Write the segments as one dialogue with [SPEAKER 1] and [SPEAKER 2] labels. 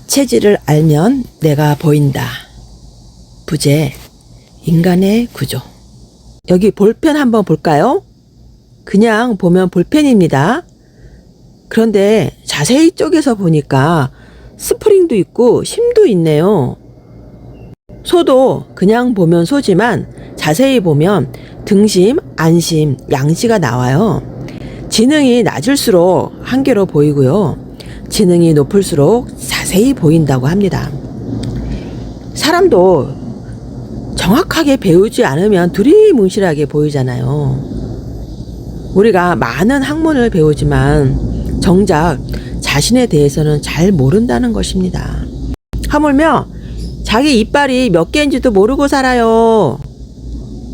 [SPEAKER 1] 체질을 알면 내가 보인다. 부제, 인간의 구조. 여기 볼펜 한번 볼까요? 그냥 보면 볼펜입니다. 그런데 자세히 쪼개서 보니까 스프링도 있고 힘도 있네요. 소도 그냥 보면 소지만 자세히 보면 등심, 안심, 양시가 나와요. 지능이 낮을수록 한 개로 보이고요. 지능이 높을수록 자세히 보인다고 합니다. 사람도 정확하게 배우지 않으면 두리뭉실하게 보이잖아요. 우리가 많은 학문을 배우지만 정작 자신에 대해서는 잘 모른다는 것입니다. 하물며 자기 이빨이 몇 개인지도 모르고 살아요.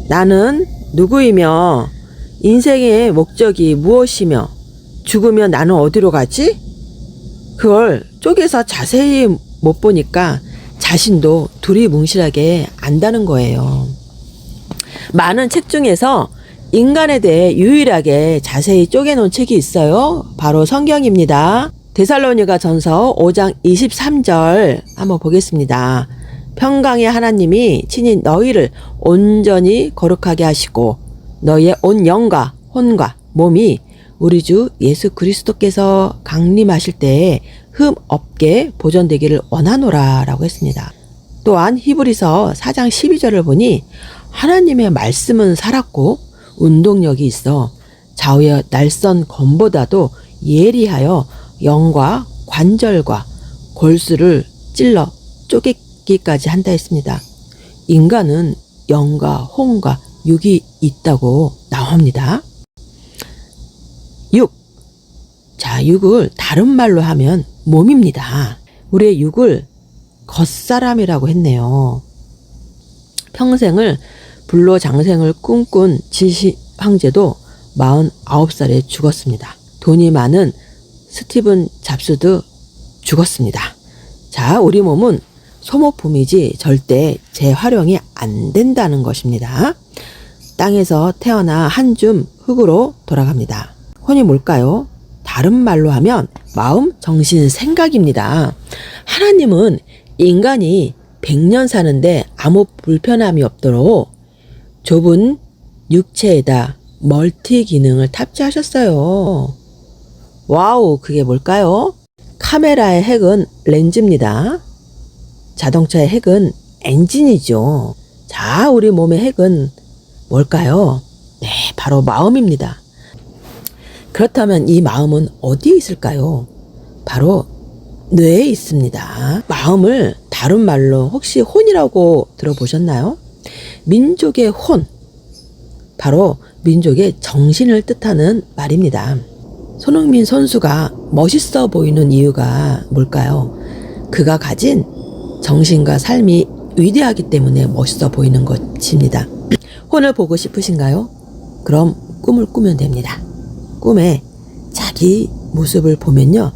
[SPEAKER 1] 나는 누구이며 인생의 목적이 무엇이며 죽으면 나는 어디로 가지? 그걸 쪼개서 자세히 못 보니까 자신도 두리뭉실하게 안다는 거예요. 많은 책 중에서 인간에 대해 유일하게 자세히 쪼개놓은 책이 있어요. 바로 성경입니다. 데살로니가 전서 5장 23절 한번 보겠습니다. 평강의 하나님이 친히 너희를 온전히 거룩하게 하시고 너희의 온 영과 혼과 몸이 우리 주 예수 그리스도께서 강림하실 때에 흠 없게 보존되기를 원하노라 라고 했습니다. 또한 히브리서 4장 12절을 보니 하나님의 말씀은 살았고 운동력이 있어 좌우의 날선 검보다도 예리하여 영과 관절과 골수를 찔러 쪼개기까지 한다 했습니다. 인간은 영과 혼과 육이 있다고 나옵니다. 육. 자, 육을 다른 말로 하면 몸입니다. 우리의 육을 겉사람이라고 했네요. 평생을 불로장생을 꿈꾼 지시 황제도 49살에 죽었습니다. 돈이 많은 스티븐 잡스도 죽었습니다. 자, 우리 몸은 소모품이지 절대 재활용이 안 된다는 것입니다. 땅에서 태어나 한 줌 흙으로 돌아갑니다. 혼이 뭘까요? 다른 말로 하면 마음, 정신, 생각입니다. 하나님은 인간이 100년 사는데 아무 불편함이 없도록 좁은 육체에다 멀티 기능을 탑재하셨어요. 와우, 그게 뭘까요? 카메라의 핵은 렌즈입니다. 자동차의 핵은 엔진이죠. 자, 우리 몸의 핵은 뭘까요? 네, 바로 마음입니다. 그렇다면 이 마음은 어디에 있을까요? 바로 뇌에 있습니다. 마음을 다른 말로 혹시 혼이라고 들어보셨나요? 민족의 혼, 바로 민족의 정신을 뜻하는 말입니다. 손흥민 선수가 멋있어 보이는 이유가 뭘까요? 그가 가진 정신과 삶이 위대하기 때문에 멋있어 보이는 것입니다. 혼을 보고 싶으신가요? 그럼 꿈을 꾸면 됩니다. 꿈에 자기 모습을 보면요,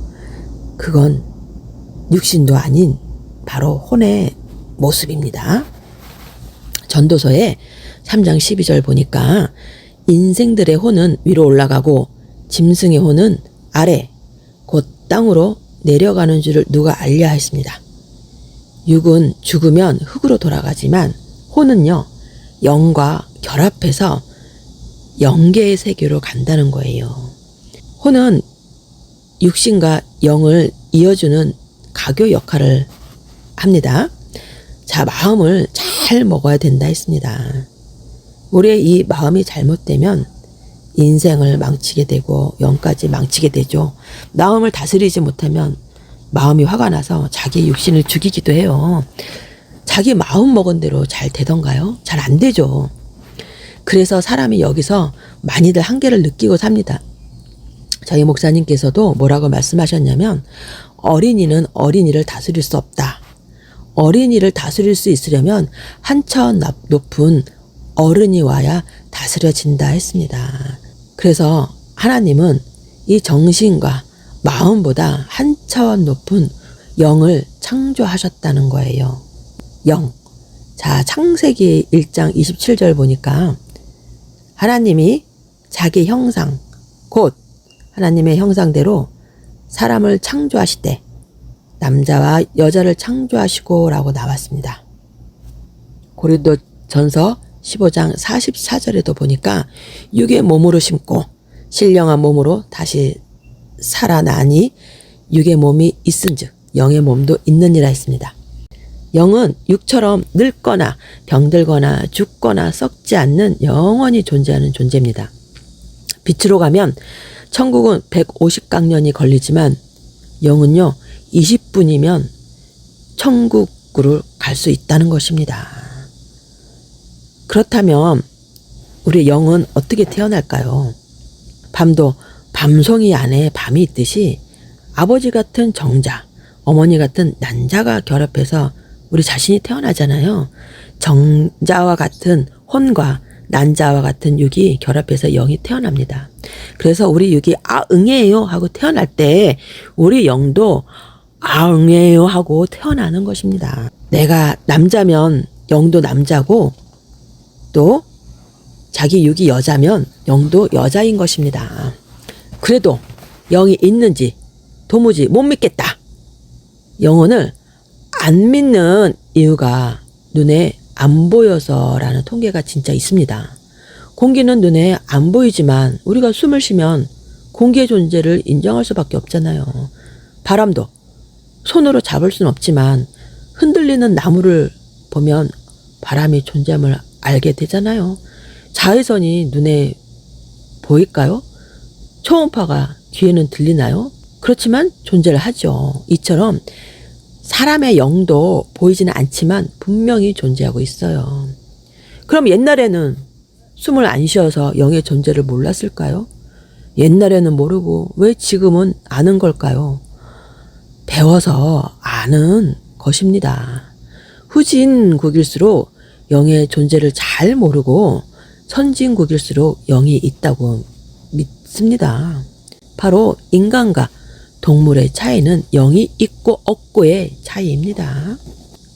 [SPEAKER 1] 그건 육신도 아닌 바로 혼의 모습입니다. 전도서에 3장 12절 보니까 인생들의 혼은 위로 올라가고 짐승의 혼은 아래 곧 땅으로 내려가는 줄을 누가 알랴 했습니다. 육은 죽으면 흙으로 돌아가지만 혼은요, 영과 결합해서 영계의 세계로 간다는 거예요. 혼은 육신과 영을 이어주는 가교 역할을 합니다. 자, 마음을 잘 먹어야 된다 했습니다. 우리의 이 마음이 잘못되면 인생을 망치게 되고 영까지 망치게 되죠. 마음을 다스리지 못하면 마음이 화가 나서 자기 육신을 죽이기도 해요. 자기 마음 먹은 대로 잘 되던가요? 잘 안 되죠. 그래서 사람이 여기서 많이들 한계를 느끼고 삽니다. 저희 목사님께서도 뭐라고 말씀하셨냐면, 어린이는 어린이를 다스릴 수 없다. 어린이를 다스릴 수 있으려면 한차원 높은 어른이 와야 다스려진다 했습니다. 그래서 하나님은 이 정신과 마음보다 한 차원 높은 영을 창조하셨다는 거예요. 영. 자, 창세기 1장 27절 보니까 하나님이 자기 형상, 곧 하나님의 형상대로 사람을 창조하시되 남자와 여자를 창조하시고 라고 나왔습니다. 고린도전서 15장 44절에도 보니까 육의 몸으로 심고 신령한 몸으로 다시 살아나니 육의 몸이 있은즉 영의 몸도 있느니라 했습니다. 영은 육처럼 늙거나 병들거나 죽거나 썩지 않는 영원히 존재하는 존재입니다. 빛으로 가면 천국은 150강년이 걸리지만 영은요 20분이면 천국으로 갈 수 있다는 것입니다. 그렇다면 우리 영은 어떻게 태어날까요? 밤도 밤송이 안에 밤이 있듯이 아버지 같은 정자, 어머니 같은 난자가 결합해서 우리 자신이 태어나잖아요. 정자와 같은 혼과 난자와 같은 육이 결합해서 영이 태어납니다. 그래서 우리 육이 응애요 하고 태어날 때 우리 영도 응애요 하고 태어나는 것입니다. 내가 남자면 영도 남자고 또 자기 육이 여자면 영도 여자인 것입니다. 그래도 영이 있는지 도무지 못 믿겠다. 영혼을 안 믿는 이유가 눈에 안 보여서라는 통계가 진짜 있습니다. 공기는 눈에 안 보이지만 우리가 숨을 쉬면 공기의 존재를 인정할 수밖에 없잖아요. 바람도 손으로 잡을 수는 없지만 흔들리는 나무를 보면 바람이 존재함을 알게 되잖아요. 자외선이 눈에 보일까요? 초음파가 귀에는 들리나요? 그렇지만 존재를 하죠. 이처럼 사람의 영도 보이지는 않지만 분명히 존재하고 있어요. 그럼 옛날에는 숨을 안 쉬어서 영의 존재를 몰랐을까요? 옛날에는 모르고 왜 지금은 아는 걸까요? 배워서 아는 것입니다. 후진국일수록 영의 존재를 잘 모르고 선진국일수록 영이 있다고 믿습니다. 바로 인간과 동물의 차이는 영이 있고 없고의 차이입니다.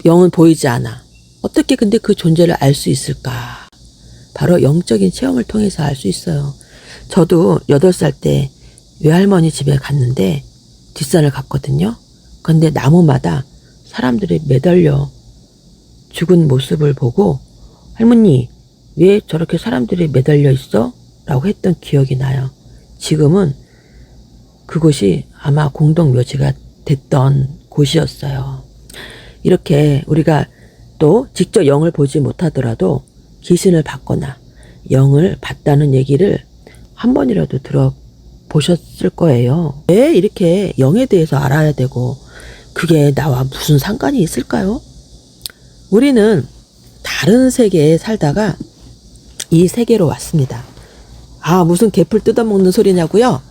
[SPEAKER 1] 영은 보이지 않아. 어떻게 근데 그 존재를 알 수 있을까? 바로 영적인 체험을 통해서 알 수 있어요. 저도 8살 때 외할머니 집에 갔는데 뒷산을 갔거든요. 근데 나무마다 사람들이 매달려 죽은 모습을 보고 할머니 왜 저렇게 사람들이 매달려 있어? 라고 했던 기억이 나요. 지금은 그곳이 아마 공동묘지가 됐던 곳이었어요. 이렇게 우리가 또 직접 영을 보지 못하더라도 귀신을 받거나 영을 봤다는 얘기를 한 번이라도 들어보셨을 거예요. 왜 이렇게 영에 대해서 알아야 되고 그게 나와 무슨 상관이 있을까요? 우리는 다른 세계에 살다가 이 세계로 왔습니다. 무슨 개풀 뜯어먹는 소리냐고요?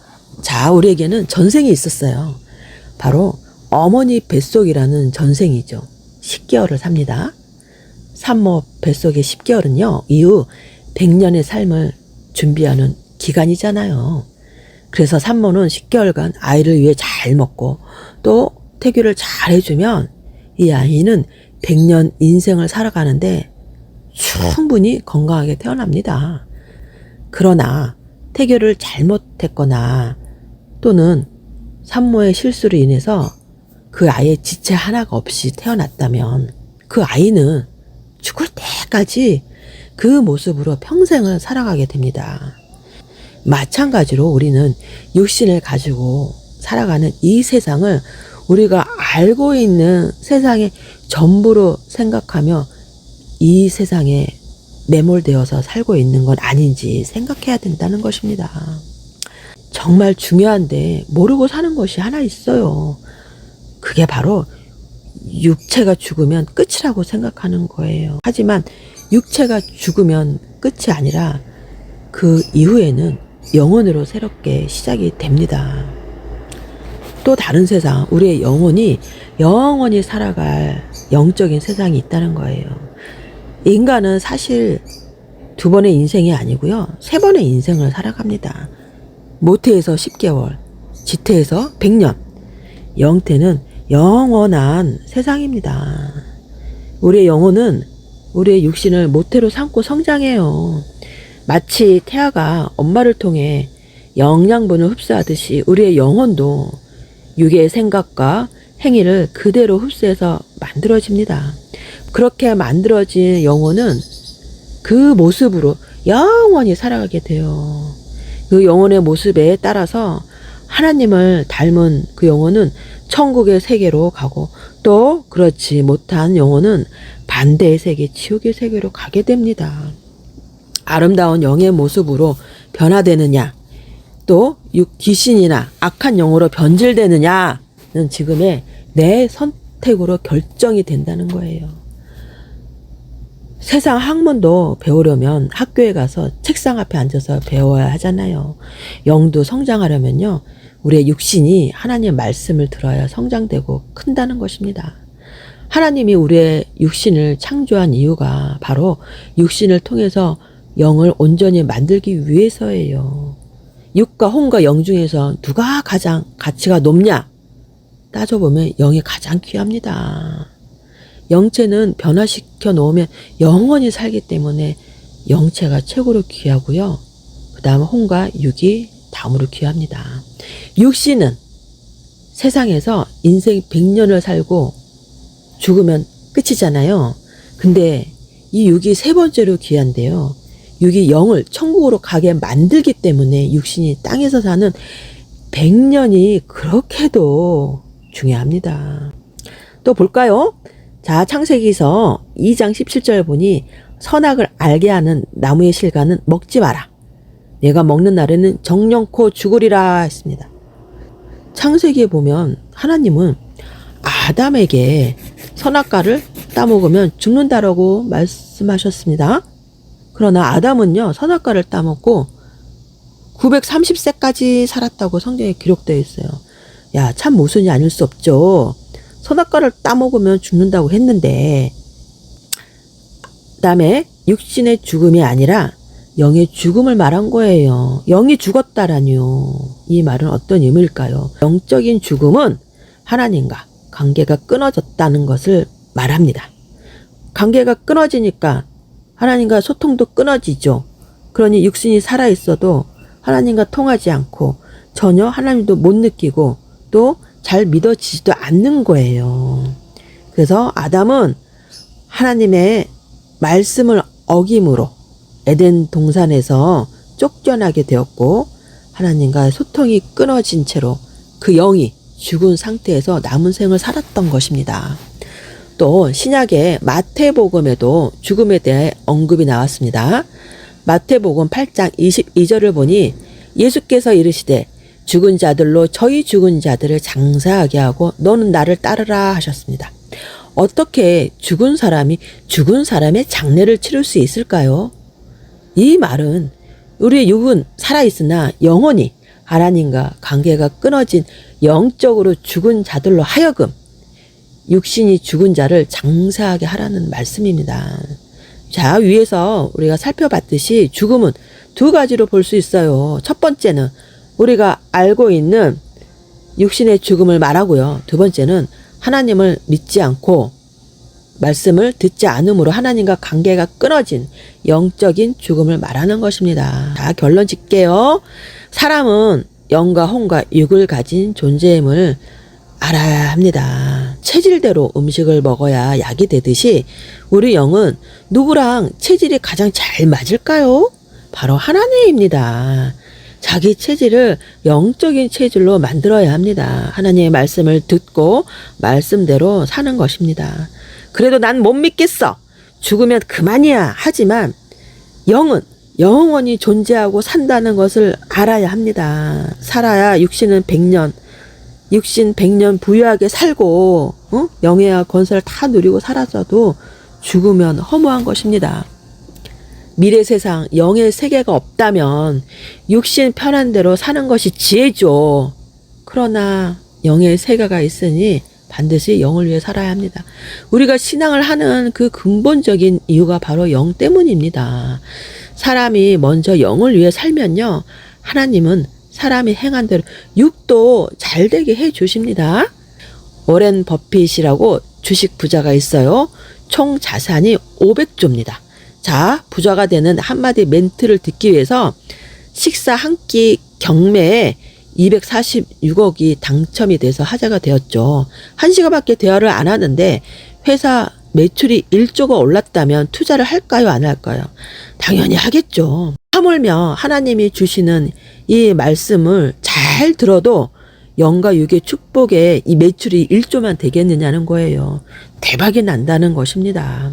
[SPEAKER 1] 자, 우리에게는 전생이 있었어요. 바로 어머니 뱃속이라는 전생이죠. 10개월을 삽니다. 산모 뱃속의 10개월은요. 이후 100년의 삶을 준비하는 기간이잖아요. 그래서 산모는 10개월간 아이를 위해 잘 먹고 또 태교를 잘 해주면 이 아이는 100년 인생을 살아가는데 충분히 건강하게 태어납니다. 그러나 태교를 잘못했거나 또는 산모의 실수로 인해서 그 아이의 지체 하나가 없이 태어났다면 그 아이는 죽을 때까지 그 모습으로 평생을 살아가게 됩니다. 마찬가지로 우리는 육신을 가지고 살아가는 이 세상을 우리가 알고 있는 세상의 전부로 생각하며 이 세상에 매몰되어서 살고 있는 건 아닌지 생각해야 된다는 것입니다. 정말 중요한데 모르고 사는 것이 하나 있어요. 그게 바로 육체가 죽으면 끝이라고 생각하는 거예요. 하지만 육체가 죽으면 끝이 아니라 그 이후에는 영혼으로 새롭게 시작이 됩니다. 또 다른 세상, 우리의 영혼이 영원히 살아갈 영적인 세상이 있다는 거예요. 인간은 사실 2번의 인생이 아니고요. 3번의 인생을 살아갑니다. 모태에서 10개월, 지태에서 100년, 영태는 영원한 세상입니다. 우리의 영혼은 우리의 육신을 모태로 삼고 성장해요. 마치 태아가 엄마를 통해 영양분을 흡수하듯이 우리의 영혼도 육의 생각과 행위를 그대로 흡수해서 만들어집니다. 그렇게 만들어진 영혼은 그 모습으로 영원히 살아가게 돼요. 그 영혼의 모습에 따라서 하나님을 닮은 그 영혼은 천국의 세계로 가고, 또 그렇지 못한 영혼은 반대의 세계, 지옥의 세계로 가게 됩니다. 아름다운 영의 모습으로 변화되느냐, 또 귀신이나 악한 영으로 변질되느냐는 지금의 내 선택으로 결정이 된다는 거예요. 세상 학문도 배우려면 학교에 가서 책상 앞에 앉아서 배워야 하잖아요. 영도 성장하려면요, 우리의 육신이 하나님의 말씀을 들어야 성장되고 큰다는 것입니다. 하나님이 우리의 육신을 창조한 이유가 바로 육신을 통해서 영을 온전히 만들기 위해서예요. 육과 혼과 영 중에서 누가 가장 가치가 높냐? 따져보면 영이 가장 귀합니다. 영체는 변화시켜 놓으면 영원히 살기 때문에 영체가 최고로 귀하고요. 그 다음 혼과 육이 다음으로 귀합니다. 육신은 세상에서 인생 100년을 살고 죽으면 끝이잖아요. 근데 이 육이 세 번째로 귀한데요. 육이 영을 천국으로 가게 만들기 때문에 육신이 땅에서 사는 100년이 그렇게도 중요합니다. 또 볼까요? 자, 창세기서 2장 17절 보니 선악을 알게 하는 나무의 실과는 먹지 마라. 내가 먹는 날에는 정령코 죽으리라 했습니다. 창세기에 보면 하나님은 아담에게 선악과를 따먹으면 죽는다라고 말씀하셨습니다. 그러나 아담은요, 선악과를 따먹고 930세까지 살았다고 성경에 기록되어 있어요. 야, 참 모순이 아닐 수 없죠. 선악과를 따먹으면 죽는다고 했는데, 그 다음에 육신의 죽음이 아니라 영의 죽음을 말한 거예요. 영이 죽었다라니요. 이 말은 어떤 의미일까요? 영적인 죽음은 하나님과 관계가 끊어졌다는 것을 말합니다. 관계가 끊어지니까 하나님과 소통도 끊어지죠. 그러니 육신이 살아있어도 하나님과 통하지 않고 전혀 하나님도 못 느끼고 또 잘 믿어지지도 않는 거예요. 그래서 아담은 하나님의 말씀을 어김으로 에덴 동산에서 쫓겨나게 되었고, 하나님과 소통이 끊어진 채로 그 영이 죽은 상태에서 남은 생을 살았던 것입니다. 또 신약의 마태복음에도 죽음에 대해 언급이 나왔습니다. 마태복음 8장 22절을 보니 예수께서 이르시되 죽은 자들로 저희 죽은 자들을 장사하게 하고 너는 나를 따르라 하셨습니다. 어떻게 죽은 사람이 죽은 사람의 장례를 치를 수 있을까요? 이 말은 우리의 육은 살아있으나 영혼이 하나님과 관계가 끊어진 영적으로 죽은 자들로 하여금 육신이 죽은 자를 장사하게 하라는 말씀입니다. 자, 위에서 우리가 살펴봤듯이 죽음은 두 가지로 볼 수 있어요. 첫 번째는 우리가 알고 있는 육신의 죽음을 말하고요. 두 번째는 하나님을 믿지 않고 말씀을 듣지 않음으로 하나님과 관계가 끊어진 영적인 죽음을 말하는 것입니다. 자, 결론 짓게요. 사람은 영과 혼과 육을 가진 존재임을 알아야 합니다. 체질대로 음식을 먹어야 약이 되듯이 우리 영은 누구랑 체질이 가장 잘 맞을까요? 바로 하나님입니다. 자기 체질을 영적인 체질로 만들어야 합니다. 하나님의 말씀을 듣고 말씀대로 사는 것입니다. 그래도 난 못 믿겠어. 죽으면 그만이야. 하지만 영은 영원히 존재하고 산다는 것을 알아야 합니다. 살아야 육신은 100년, 육신 100년 부유하게 살고 영예와 권세를 다 누리고 살았어도 죽으면 허무한 것입니다. 미래 세상 영의 세계가 없다면 육신 편한 대로 사는 것이 지혜죠. 그러나 영의 세계가 있으니 반드시 영을 위해 살아야 합니다. 우리가 신앙을 하는 그 근본적인 이유가 바로 영 때문입니다. 사람이 먼저 영을 위해 살면요, 하나님은 사람이 행한 대로 육도 잘 되게 해 주십니다. 워렌 버핏이라고 주식 부자가 있어요. 총 자산이 500조입니다. 자, 부자가 되는 한마디 멘트를 듣기 위해서 식사 한 끼 경매에 246억이 당첨이 돼서 화제가 되었죠. 1시간밖에 대화를 안 하는데 회사 매출이 1조가 올랐다면 투자를 할까요, 안 할까요? 당연히 하겠죠. 하물며 하나님이 주시는 이 말씀을 잘 들어도 영과 육의 축복에 이 매출이 1조만 되겠느냐는 거예요. 대박이 난다는 것입니다.